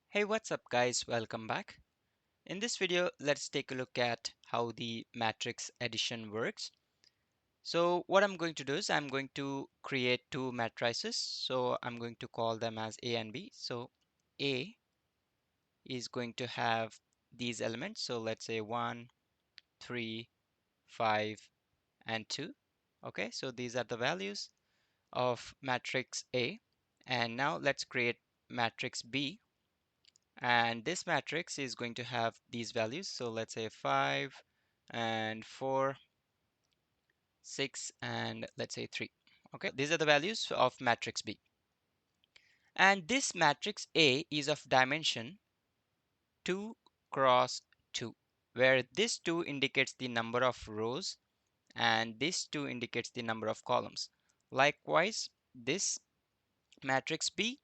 Hey, what's up guys? Welcome back. In this video, let's take a look at how the matrix addition works. So what I'm going to do is I'm going to create two matrices. So I'm going to call them as A and B. So A is going to have these elements. So let's say 1, 3, 5, and 2. Okay, so these are the values of matrix A. And now let's create matrix B. And this matrix is going to have these values. So let's say 5 and 4, 6, and let's say 3. Okay, these are the values of matrix B. And this matrix A is of dimension 2 cross 2, where this 2 indicates the number of rows and this 2 indicates the number of columns. Likewise, this matrix B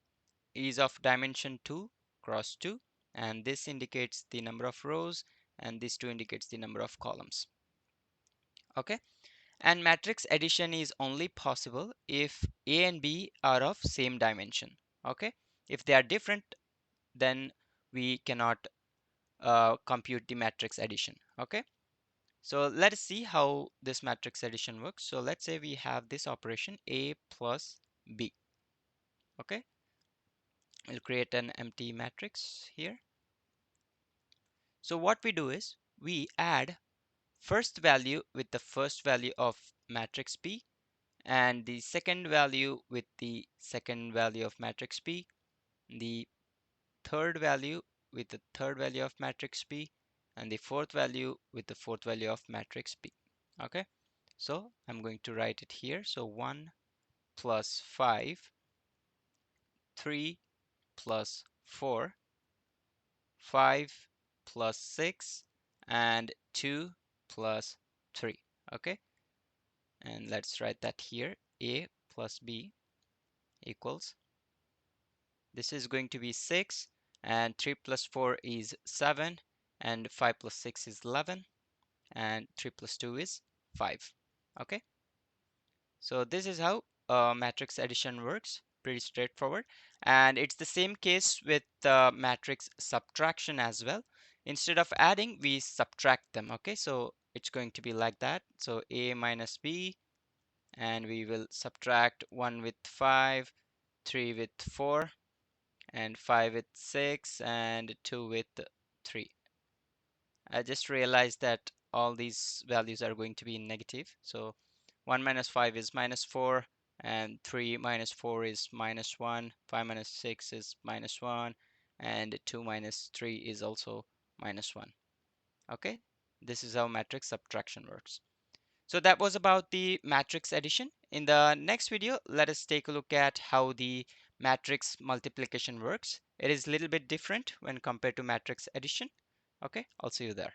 is of dimension 2 cross 2, and this indicates the number of rows and this 2 indicates the number of columns. Okay, and matrix addition is only possible if A and B are of same dimension. Okay, if they are different, then we cannot compute the matrix addition. Okay, so let us see how this matrix addition works. So let's say we have this operation A plus B. Okay, we'll create an empty matrix here. So what we do is we add first value with the first value of matrix B and the second value with the second value of matrix B, the third value with the third value of matrix B, and the fourth value with the fourth value of matrix B. Okay, so I'm going to write it here. So 1 plus 5, 3 plus 4, 5 plus 6, and 2 plus 3. Okay, and let's write that here. A plus B equals, this is going to be 6, and 3 plus 4 is 7, and 5 plus 6 is 11, and 3 plus 2 is 5. Okay, so this is how matrix addition works. Pretty straightforward. And it's the same case with matrix subtraction as well. Instead of adding, we subtract them. Okay, so it's going to be like that. So A minus B, and we will subtract 1 with 5, 3 with 4, and 5 with 6, and 2 with 3. I just realized that all these values are going to be negative. So 1 minus 5 is minus 4, and 3 minus 4 is minus 1, 5 minus 6 is minus 1, and 2 minus 3 is also minus 1. Okay, this is how matrix subtraction works. So that was about the matrix addition. In the next video, let us take a look at how the matrix multiplication works. It is a little bit different when compared to matrix addition. Okay, I'll see you there.